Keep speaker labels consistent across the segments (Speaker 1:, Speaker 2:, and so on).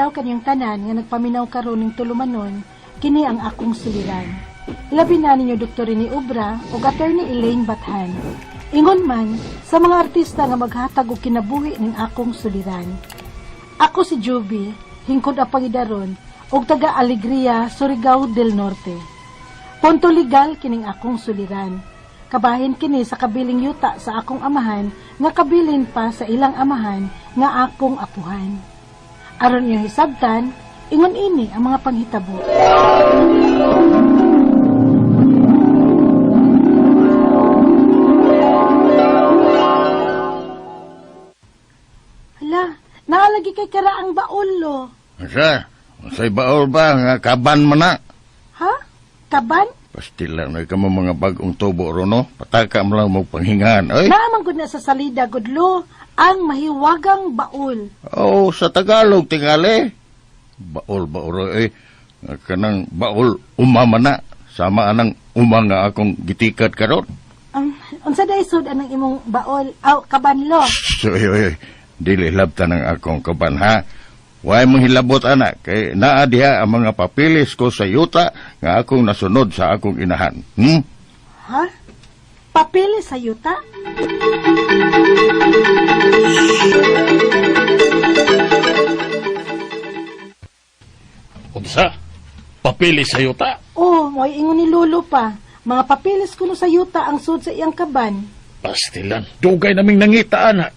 Speaker 1: paminaw kanyang tanan nga nagpaminaw karon ning tulumanon, kini ang akong suliran. Labi na ninyo Dr. ni Ubra o Attorney Elaine Bathan. Ingon man sa mga artista nga maghatag og kinabuhi ning akong suliran. Ako si Joby, hingkod apangidaron og taga Alegria, Surigao del Norte. Punto legal kining akong suliran. Kabahin kini sa kabiling yuta sa akong amahan nga kabilin pa sa ilang amahan nga akong apuhan. Aron iyo hisabtan, ingon ini ang mga panghitabo. Hala, naalagi kay karaang baul lo.
Speaker 2: Asa? Say baol ba nga kaban man na?
Speaker 1: Ha? Kaban?
Speaker 2: Pastilan na ka mo mga bagong tubo ro no. Pataka mo lang mo panghingaan. Ay.
Speaker 1: Naamang gud na sa salida gudlo ang mahiwagang baul.
Speaker 2: Oh, sa Tagalog tingali. Baol kanang baol umama na. Sama anang umang nga akong gitikat karon.
Speaker 1: Unsa day sud anang imong baol? Aw, kaban lo.
Speaker 2: So, dili labta ng akong kaban ha. Huwag mong hilabot anak, kay naa diha ang mga papilis ko sa yuta nga akong nasunod sa akong inahan.
Speaker 1: Ha? Papili sa yuta?
Speaker 3: Unsa? Papili sa yuta?
Speaker 1: Oh, may ingon ni Lolo pa. Mga papilis kuno sa yuta ang sud sa iyang kaban.
Speaker 3: Pastilan, dugay naming nangita anak.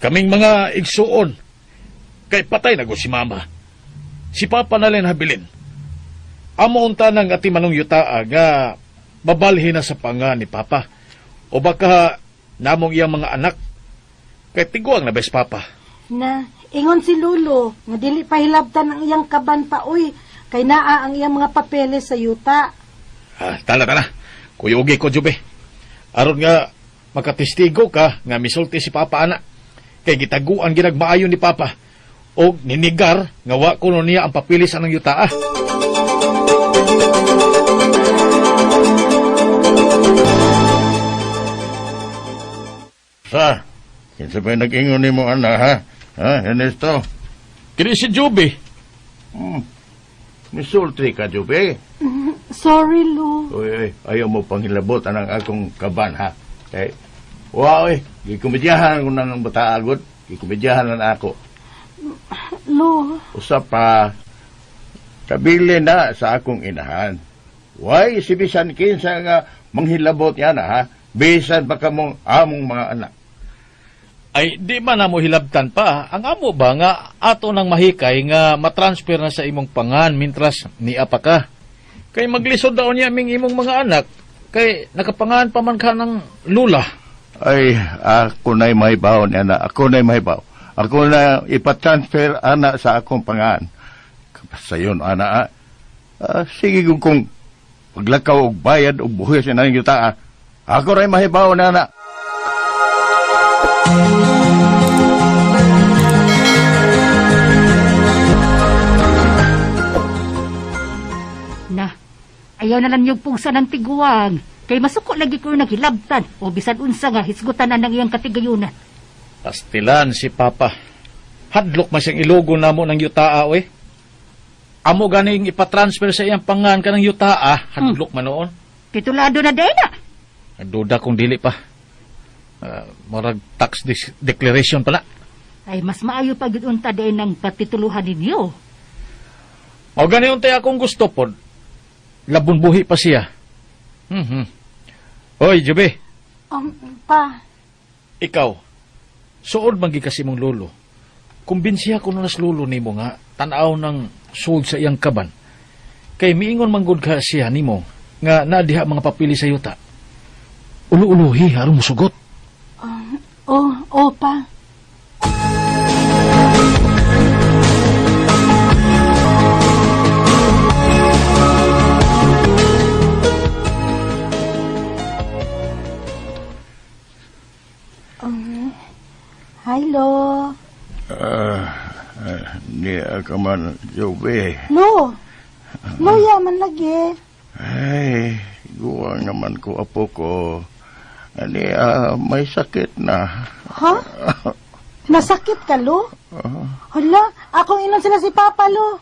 Speaker 3: Kaming mga igsuon. Kay patay na si mama. Si papa na rin habilin. Amo unta ng ati manong yutaa nga babalhin na sa panga ni papa. O baka namong iyang mga anak. Kay tiguang na bes papa.
Speaker 1: Na, ingon si Lolo, nga dili pa hilabtan ang iyang kaban pa, uy. Kay naa ang iyang mga papeles sa yuta.
Speaker 3: Tala. Kuyugi ko, Jube. Aron nga makatistigo ka nga misulti si papa anak. Kay gitaguan ginagmaayon ni papa. O ninigar nga wa kuno niya ang papilis anang yuta.
Speaker 2: Sa, kinsa ba nag-ingon ni mo ana ha? Ha, Ernesto?
Speaker 3: Kini si Joby.
Speaker 2: Misultri ka, Jobe.
Speaker 1: Sorry, Lo.
Speaker 2: Uy, ayaw mo panghilabot anang akong kaban ha. Kay, gikumedyahan ko nang bataagot. Gikumedyahan na ako.
Speaker 1: Lo.
Speaker 2: Usap pa, kabili na sa akong inahan. Why, si bisan kinsa nga manghilabot yan ha? Bisan pa kamong among mga anak.
Speaker 3: Ay, di man na mo hilabtan pa. Ang amo ba nga ato nang mahikay nga matransfer na sa imong pangan mintras ni apa ka. Kay maglisod daw niya aming imong mga anak. Kay nakapangan pa man ka ng lula.
Speaker 2: Ay, ako na'y mahibaw ni anak. Ako na'y mahibaw. Ako na ipatransfer anak sa akong pangan. Sa yun, anak, sige kung paglakaw og bayad og buhis na ng yuta, ako rin mahibaw na anak.
Speaker 4: Na, ayaw na lang yung pugsa ng tiguang. Kay masuko lagi ko naghilabtan o bisan unsa nga hisgutan na ng iyang katigayunan.
Speaker 3: Pastilan si Papa. Hadlok man siyang ilogo na mo ng yutaa, we. Amo ganing ipatransfer sa iyang pangan ka ng yutaa, hadlok man noon.
Speaker 4: Titulado na din na.
Speaker 3: Nagduda kung dili pa. Marag tax declaration pala.
Speaker 4: Ay, mas maayo pa yun unta din ng patituluhan ninyo.
Speaker 3: O gani untay akong gusto po. Labon buhi pa siya. Hoy, Jobe.
Speaker 1: Pa.
Speaker 3: Ikaw, suod mangi kasi mong lolo. Kumbinsiya ko nas lolo nimo nga tanaw ng sold sa iyang kaban. Kay miingon manggod ka siya nimo nga naadiha mga papili sa yuta. Ulu-uluhi aron musugot.
Speaker 1: Pa. Hello.
Speaker 2: Di ka man, Jobe.
Speaker 1: Lo. Loya man lagi.
Speaker 2: Ay, guwang naman ko, apo ko. May sakit na.
Speaker 1: Ha? Nasakit ka, Lo? Hala, akong inon sila si Papa, Lo.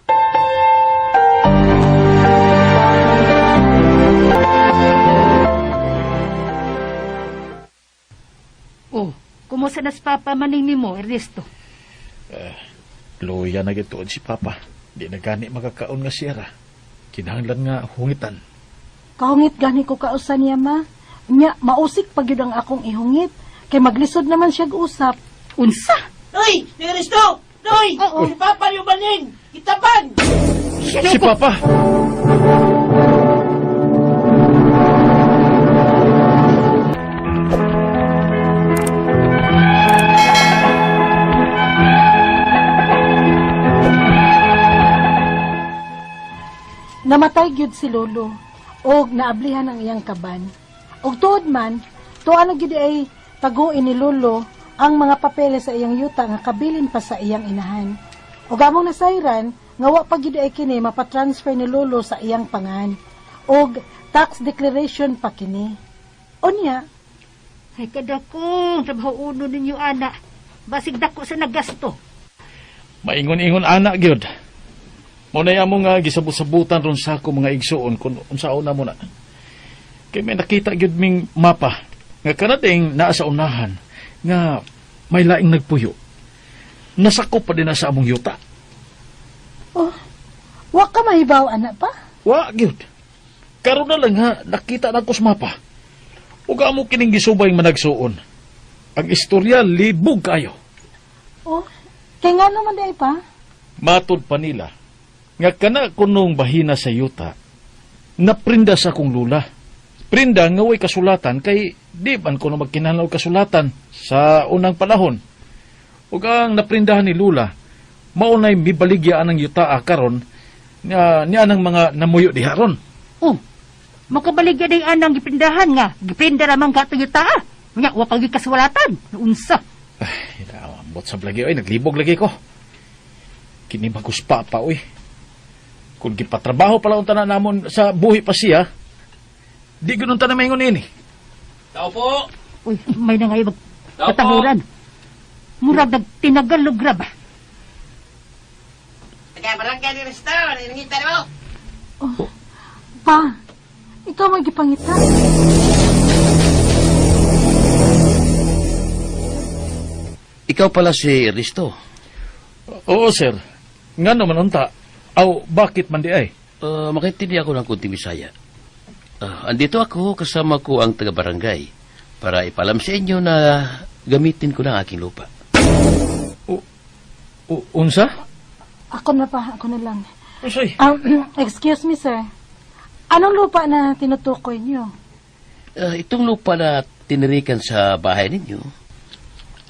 Speaker 4: Oh, kumusta na si Papa maning nimo, Ernesto?
Speaker 3: Luya na gituon si Papa. Di na gani makakaon nga siya ra. Kinahanglan nga hungitan.
Speaker 1: Kahungit gani ko kausan niya, ma. Nya, mausik pag yun ang akong ihungit. Kay maglisod naman siya usap.
Speaker 4: Unsa?
Speaker 5: Hoy! Ni Risto! Hoy!
Speaker 1: Oo.
Speaker 5: Si Papa yung baling! Kitapan!
Speaker 3: Si Papa!
Speaker 1: Namatay gyud si Lolo. Og naablihan ang iyang kaban. Og tuod man, tuan gyud ay taguin ni Lolo ang mga papeles sa iyang yuta nga kabilin pa sa iyang inahan. Og among nasayran, nga wa pa gyud ay kini mapatransfer ni Lolo sa iyang pangan. Og tax declaration pa kini. Unya,
Speaker 4: Ay kadakong trabaho uno ninyo, anak. Basig dako sa nagasto.
Speaker 3: Maingon-ingon anak gyud. Muna mo nga gisabot-sabutan ron sa ako mga igsuon kung unsaon na mo na. Kay may nakita gyud ming mapa nga kanating naa sa unahan nga may laing nagpuyo. Nasako pa din na sa among yuta.
Speaker 1: oh, wa ka mahibaw anak pa?
Speaker 3: Wa gyud. Karon na lang ha nakita na ko sa mapa. Ug amo kining gisubay managsuon. Ang istorya libog kayo.
Speaker 1: Oh, kay nga naman day pa?
Speaker 3: Matod pa nila nga kana kunong bahina sa yuta naprinda sa akong lula. Prinda nga way kasulatan kay di man ko na magkinahanglan og kasulatan sa unang panahon. Ug ang naprindahan ni Lula maunay mibaligya ang yuta karon nga niya nang mga namuyo diha ron.
Speaker 4: Oh, makabaligya day anang gipindahan nga. Gipinda ramang gato yuta. Nya, wa pagi kasulatan. Unsa?
Speaker 3: Ay, naambot sa blagi oy, naglibog lagi ko. Kini bagus papa oy. Kung gipatrabaho pala unta na namon sa buhi pa siya, di ganun ta na maingon ini.
Speaker 5: Tao po!
Speaker 4: Uy, may na ngayon
Speaker 5: Opo.
Speaker 4: magpatahuran. Murag nagtinagal lugrab.
Speaker 5: Taga-barangay ni Risto! Naningita na mo!
Speaker 1: Pa, ikaw may gipangita.
Speaker 6: Ikaw pala si Risto.
Speaker 3: Oo, sir. Nga naman unta. Aw, bakit man di ay?
Speaker 6: Makaintindi ako ng kunting Bisaya. Andito ako kasama ko ang taga-barangay para ipalam sa inyo na gamitin ko na ang aking lupa.
Speaker 3: Unsa?
Speaker 1: Ako na pa, ako na lang.
Speaker 3: Unsay?
Speaker 1: Excuse me, sir. Anong lupa na tinutukoy niyo?
Speaker 6: Itong lupa na tinirikan sa bahay ninyo,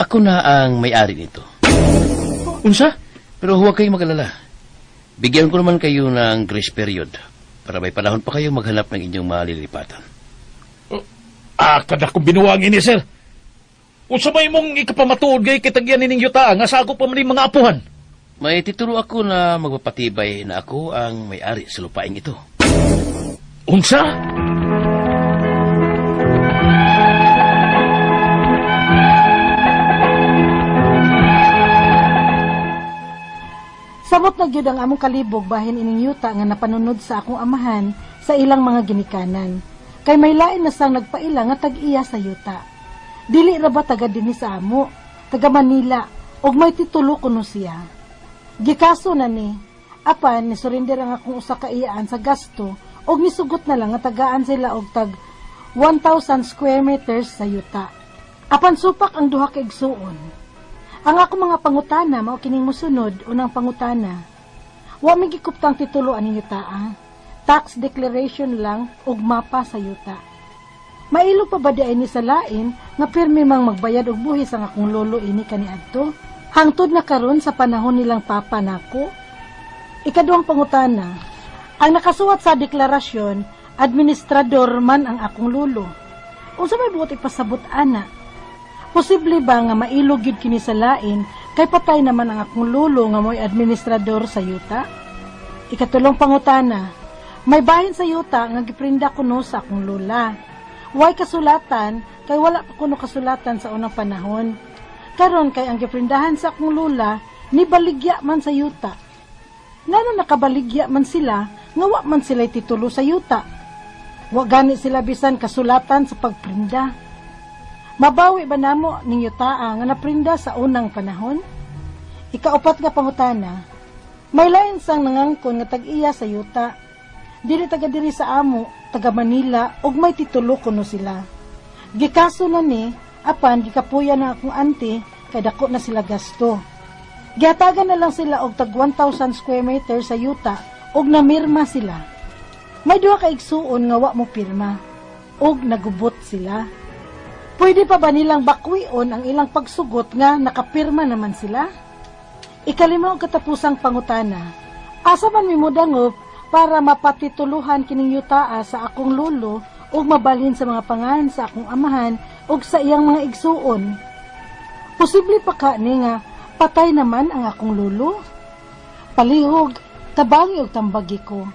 Speaker 6: ako na ang may-ari nito.
Speaker 3: Unsa?
Speaker 6: Pero huwag kayong magalala. Bigyan ko naman kayo ng grace period para may panahon pa kayo maghanap ng inyong malilipatan.
Speaker 3: Kada kong binuwang ini, sir. Unsa may mong ikapamatuod gay kitagyan nining yuta nga sa ako pa man mga apuhan.
Speaker 6: May tituro ako na magpapatibay na ako ang may-ari sa lupaing ito.
Speaker 3: Unsa?
Speaker 1: Samot na gyud ang among kalibog bahin ining yuta nga napanunod sa akong amahan sa ilang mga ginikanan. Kay may lain na sang nagpaila nga tag-iya sa yuta. Dili ra ba taga dinhi sa amo, taga Manila, ug may titulo kuno siya. Gikaso na ni, apan ni surrender ang akong usa ka iyaan sa gasto ug nisugot na lang nga tagaan sila og tag 1,000 square meters sa yuta. Apan supak ang duha ka igsuon. Ang ako mga pangutana mao kining mosunod unang pangutana. Wa may gikuptang titulo ani yuta. Tax declaration lang ug mapa sa yuta. Mailo pa ba di ni sa lain nga pirmi mang magbayad og buhis ang akong lolo ini kaniadto? Hangtod na karon sa panahon nilang papa nako. Ikaduhang pangutana. Ang nakasuwat sa deklarasyon, administrador man ang akong lolo. Unsa may buot ipasabot ana? Posible ba nga mailog yun kini sa lain kay patay naman ang akong lolo nga mo'y administrador sa yuta? Ikatulong pangutana, may bahin sa yuta nga giprinda kuno sa akong lola. Way kasulatan kay wala pa kuno kasulatan sa unang panahon. Karon kay ang giprindahan sa akong lula ni baligya man sa yuta. Ngano nakabaligya man sila, nga wa man sila titulo sa yuta. Wa gani sila bisan kasulatan sa pagprinda. Mabawi ba namo ning yutaa nga naprinda sa unang panahon? Ikaupat nga pangutana, may lain sang nangangkon nga tag-iya sa yuta. Dili taga diri sa amo, taga Manila, ug may titulo kuno sila. Gikaso na ni, apan gikapuya na akong auntie, kay dako na sila gasto. Gihatagan na lang sila og tag 1,000 square meter sa yuta, ug namirma sila. May duha ka igsuon nga wa mo pirma, ug nagubot sila. Pwede pa ba nilang bakwion ang ilang pagsugot nga nakapirma naman sila? Ikalimaw katapusang pangutana, asa man mi modangop para mapatituluhan kining yutaa sa akong lolo ug mabalhin sa mga pangalan sa akong amahan ug sa iyang mga igsuon? Posible pa ka ni nga patay naman ang akong lolo? Palihog, tabangi ug tambagi ko.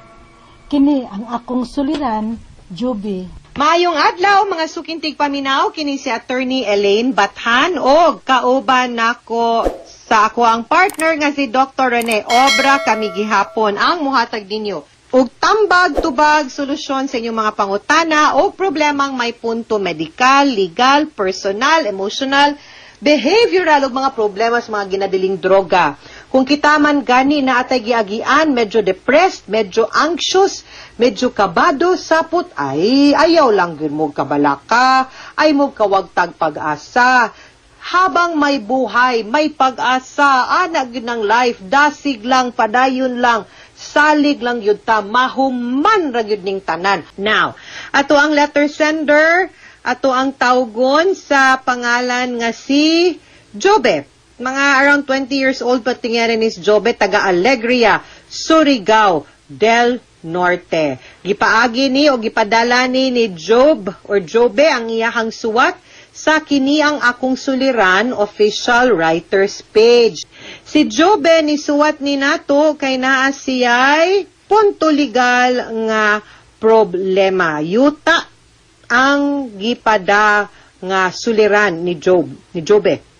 Speaker 1: Kini ang akong suliran, Joby.
Speaker 7: Maayong adlaw mga sukintig paminaw, kini si Attorney Elaine Bathan og kauban nako sa ako ang partner nga si Dr. Rene Obra kami gihapon ang muhatag ninyo og tambag tubag solusyon sa inyong mga pangutana o problemang may punto medikal, legal, personal, emotional, behavioral ug mga problema sa mga ginadiling droga. Kung kita man gani na atay giagian, medyo depressed, medyo anxious, medyo kabado, sapot, ay ayaw lang yun mo kabalaka, ay mo kawagtag pag-asa. Habang may buhay, may pag-asa, anak yun ng life, dasig lang, padayon lang, salig lang yun ta, mahuman ra yun ning tanan. Now, ato ang letter sender, ato ang tawgon sa pangalan nga si Jobe. Mga around 20 years old patingyarin is Jobe, taga Alegria, Surigao del Norte. Gipaagi ni o gipadala ni Job or Jobe ang iyahang suwat sa kini ang akong suliran official writers page. Si Jobe ni suwat ni nato kay naa siya'y punto legal nga problema. Yuta ang gipada nga suliran ni Jobe.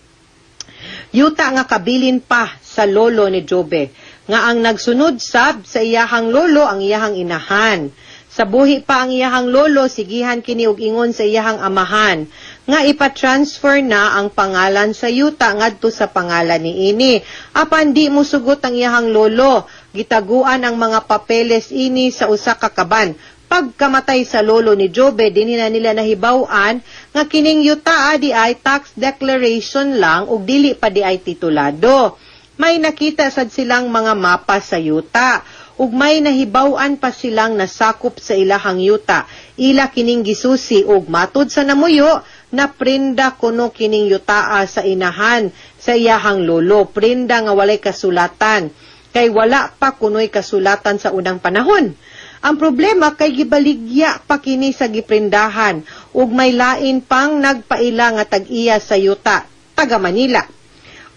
Speaker 7: Yuta nga kabilin pa sa lolo ni Jobe, nga ang nagsunod sab sa iyahang lolo ang iyahang inahan. Sa buhi pa ang iyahang lolo, sigihan kini og ingon sa iyahang amahan, nga ipatransfer na ang pangalan sa yuta ngadto sa pangalan ni ini. Apan di mo sugot ang iyahang lolo, gitaguan ang mga papeles ini sa usa ka kaban. Pagkamatay sa lolo ni Jobe, dinhi na nila nahibaw-an nga kining yuta di ay tax declaration lang ug dili pa di ay titulado. May nakita sad silang mga mapa sa yuta ug may nahibaw-an pa silang nasakop sa ilahang yuta. Ila kining gisusi ug matud sa namuyo na prenda kuno kining yutaa sa inahan sa iyahang lolo. Prenda nga walay kasulatan kay wala pa kunoy kasulatan sa unang panahon. Ang problema kay gibaligya pa kini sa giprindahan ug may lain pang nagpaila nga tag-iya sa yuta, taga Manila.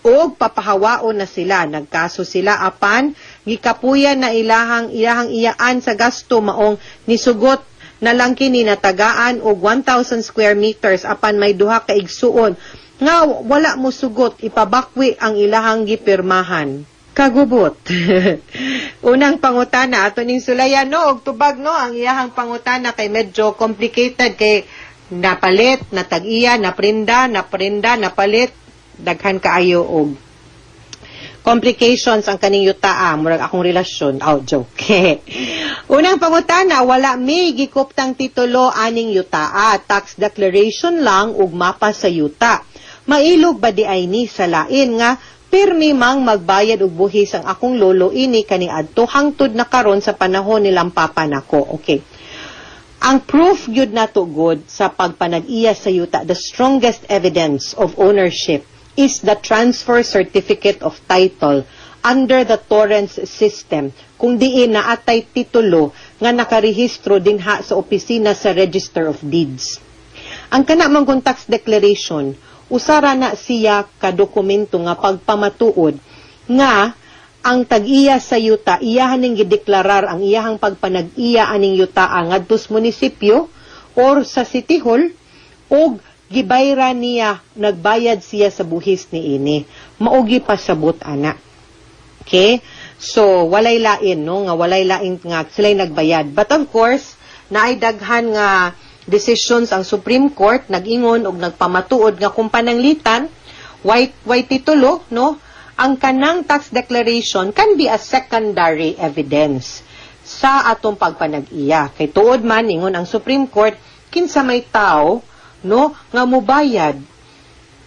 Speaker 7: Ug papahawaon na sila, nagkaso sila apan gikapuyan na ilahang iyaan sa gasto maong nisugot na lang kini natagaan og 1,000 square meters apan may duha ka igsuon nga wala mo sugot ipabakwi ang ilahang gipirmahan. Kagubot. Unang pangutana, ato ning sulayan no, og tubag no, ang iyahang pangutana kay medyo complicated kay napalit, natag-iya, naprinda, napalit, daghan kaayo og complications ang kaning yutaa, murag akong relasyon. Oh, joke. Unang pangutana, wala may gikuptang titulo aning yutaa, tax declaration lang ug mapa sa yuta. Mailog ba di ay ni sa lain nga pirmi mang magbayad og buhis ang akong lolo ini kani adto hangtod na karon sa panahon nilang papa nako. Okay. Ang proof gyud nato good sa pagpanag-iya sa yuta, the strongest evidence of ownership is the transfer certificate of title under the Torrens system kung diin na atay titulo nga nakarehistro dinha sa opisina sa Register of Deeds. Ang kana manggon tax declaration usara na siya ka dokumento nga pagpamatuod nga ang tag-iya sa yuta iyahan ning gideklarar ang iyahang pagpanag-iya aning yuta ngadto sa munisipyo or sa City Hall og gibayra niya, nagbayad siya sa buhis ni ini. Maugi pa sabot ana. Okay? So, walay lain, no? Nga walay lain nga sila'y nagbayad. But of course, naay daghan nga decisions ang Supreme Court, nag-ingon og nagpamatuod nga kung pananglitan, way titulo, no? Ang kanang tax declaration can be a secondary evidence sa atong pagpanag-iya. Kay tuod man, ingon ang Supreme Court, kinsa may tao, no, nga mubayad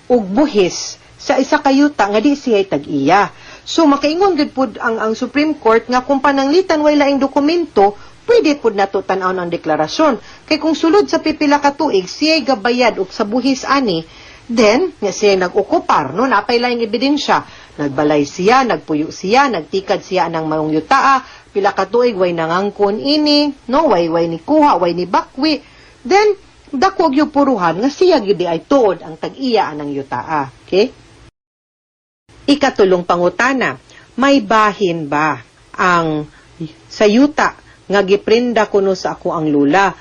Speaker 7: og buhis sa isa kayuta nga di siya tag-iya. So makaingon gid pud ang Supreme Court nga kung pananglitan way laing dokumento, pwede pud nato tan-awon ang deklarasyon. Kay kung sulod sa pipila ka tuig siya gabayad og sa buhis ani, then nga siya nag-okupar, no, napay laing ebidensya. Nagbalay siya, nagpuyo siya, nagtikad siya ng maong yutaa, pila ka tuig way nangangkon ini, no, way ni kuha, way ni bakwi. Then dako gyud puruhan nga siya gyud ay tuod ang tag-iya anang yutaa. Okay? Ikatulong pangutana, may bahin ba ang sa yuta nga giprinda kuno sa ako ang lula?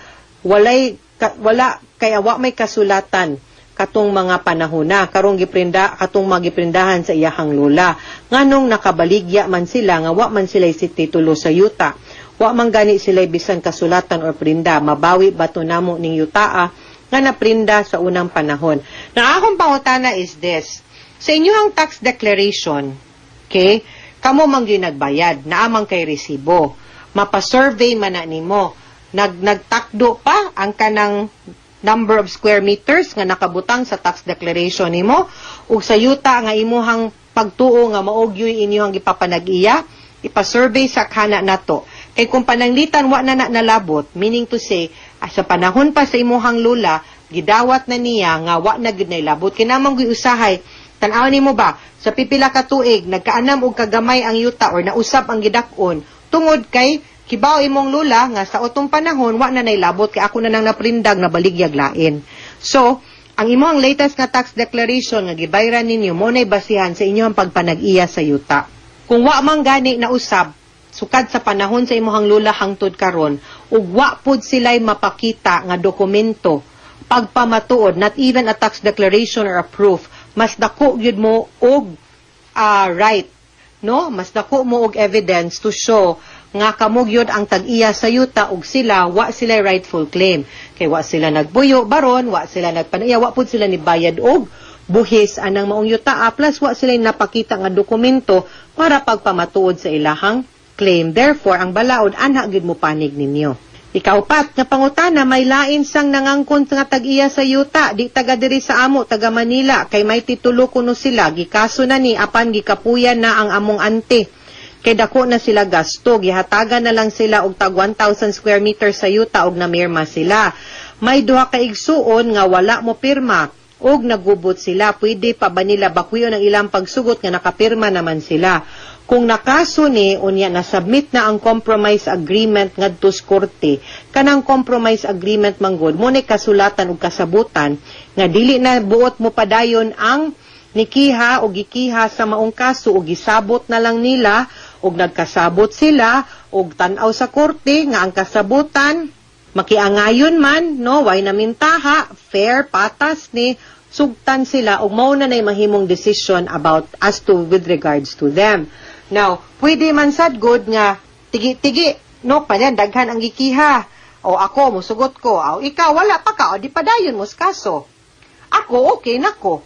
Speaker 7: Wala kaya wa may kasulatan katong mga panahona karong katong magiprindahan sa iyahang lula. Nganong nakabaligya man sila nga wa man sila si titulo sa yuta. Wa man gani sila bisan kasulatan or prinda, mabawi bato namo ning yutaa nga naprinda sa unang panahon. Na akong pangutana is this. Sa inyong tax declaration, okay, kamo man gyud nagbayad, naamang kay resibo. Mapa-survey man na nimo. Nagtakdo pa ang kanang number of square meters nga nakabutang sa tax declaration nimo ug sa yuta nga imuhang pagtuo nga maogyoy inyong gipapanag-iya, ipa-survey sa kana nato. Kay kung pananglitan wa na nalabot, meaning to say, sa panahon pa sa imuhang lula, gidawat na niya nga wa na gid nailabot. Kinamang gyud usahay, tan-aw nimo ba sa pipila ka tuig nagkaanam og kagamay ang yuta or nausap ang gidak-on tungod kay kibaw imong lula nga sa utong panahon wa na nailabot kay ako na nang naprindag na baligyag lain. So, ang imong latest nga tax declaration nga gibayran ninyo mo nay basihan sa inyong pagpanag-iya sa yuta. Kung wa man gani na usab sukad sa panahon sa imong lula hangtod karon ug wa pud sila'y mapakita nga dokumento pagpamatuod, not even a tax declaration or a proof, mas dako gyud mo og right, no, mas dako mo og evidence to show nga kamo gyud ang tag-iya sa yuta ug sila wa sila rightful claim kay wa sila nagbuyo baron, wa sila nagpanaya, wa pud sila ni bayad og buhis anang maong yuta, plus wa sila napakita nga dokumento para pagpamatuod sa ilahang claim. Therefore, ang balaod, ana gid mo panig ninyo. Ikaupat, nga pangutana, may lain sang nangangkon nga tag-iya sa yuta, di taga diri sa amo, taga Manila, kay may titulo kuno sila, gikaso na ni, apan gikapuyan na ang among ante. Kay dako na sila gasto, gihatagan na lang sila og tag 1,000 square meters sa yuta og namirma sila. May duha ka igsuon nga wala mo pirma, og nagubot sila, pwede pa ba nila bakwiyon ang ilang pagsugot nga nakapirma naman sila. Kung nakaso ni, unya na-submit na ang compromise agreement ngadto sa korte, kanang compromise agreement manggod, mo ni kasulatan ug kasabutan, nga dili na buot mo padayon ang nikiha o gikiha sa maong kaso o gisabot na lang nila, o nagkasabot sila, o tanaw sa korte, nga ang kasabutan, makiangayon man, no, way namintaha, fair, patas ni, sugtan sila, o mauna na mahimong decision about as to with regards to them. Now, pwede man sad good nga tigi-tigi, no, panyan daghan ang gikiha. O ako musugot ko, o ikaw wala pa ka, o di padayon mo sa kaso. Ako okay nako.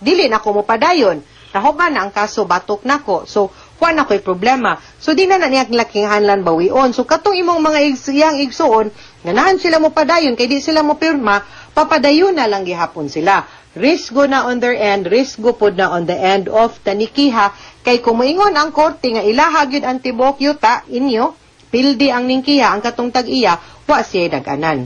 Speaker 7: Dili nako mo padayon. Nahugan na ang kaso batok nako. So, kuan na ko'y problema. So, di na niya laking hanlan bawion. So, katong imong mga iyang igsuon, ganahan sila mo padayon, kay di sila mo pirma, papadayon na lang gihapon sila. Risgo na on their end, risgo pod na on the end of tanikiha, kay kumuingon ang korte nga ilaha gyud ang tibok yuta inyo, pildi ang ningkiha, ang katong tag-iya, wa siya daganan.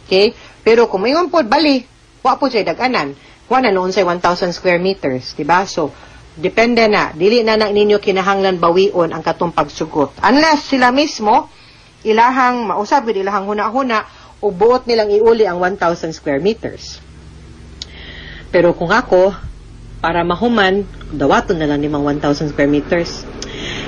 Speaker 7: Okay? Pero kumuingon pod bali, wa po siya daganan. Wa na noon sa 1,000 square meters, diba? So, depende na, dili na ninyo kinahanglan bawion ang katong pagsugot. Unless sila mismo, ilahang mausab, ilahang huna-huna, o buot nilang iuli ang 1,000 square meters. Pero kung ako, para mahuman, dawaton na lang limang 1,000 square meters.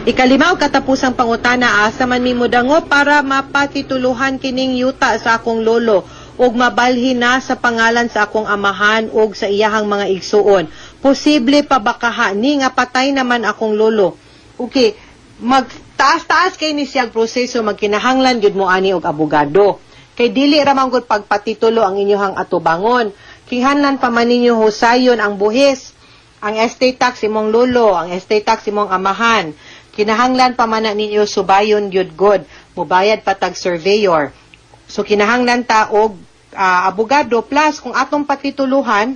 Speaker 7: Ikalimaw, katapusang pangutana, asa man mi mudango para mapatituluhan kining yuta sa akong lolo og mabalhin na sa pangalan sa akong amahan og sa iyahang mga igsuon. Posible pa ba kaha ni nga patay naman akong lolo? Okay, magtaas-taas kay ni siyang proseso, magkinahanglan gyud mo ani og abogado. Kay dili ra man gud pagpatitulo ang inyong atubangon. Kinahanglan pa man ninyo husayon ang buhis, ang estate tax imong lolo, ang estate tax imong amahan. Kinahanglan pa man na ninyo subayon gyud god, mubayad pa tag surveyor. So kinahanglan ta og abogado plus kung atong patituluhan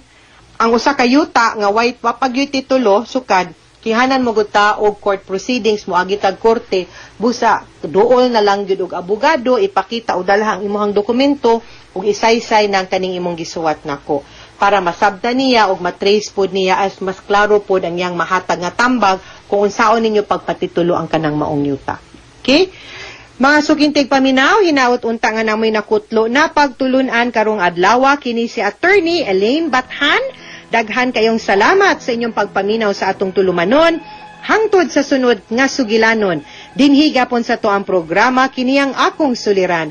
Speaker 7: ang usa ka yuta nga white wapag titulo sukad kihanan mo gud ta og court proceedings mo agi tag korte busa duol na lang gyud og abogado ipakita og dalha ang imong dokumento ug isaysay nang kaning imong gisuwat nako para masabtan niya og matrace pod niya as mas klaro pod ang iyang mahatag nga tambag kung unsaon ninyo pagpatitulo ang kanang maong yuta. Okay? Mga sukintig paminaw, hinaut unta nga namoy nakutlo na pagtulunan karong adlaw kini si Attorney Elaine Bathan. Daghan kayong salamat sa inyong pagpaminaw sa atong tulumanon. Hangtod sa sunod nga sugilanon. Dinhi gapon sa to ang programa kini ang akong suliran.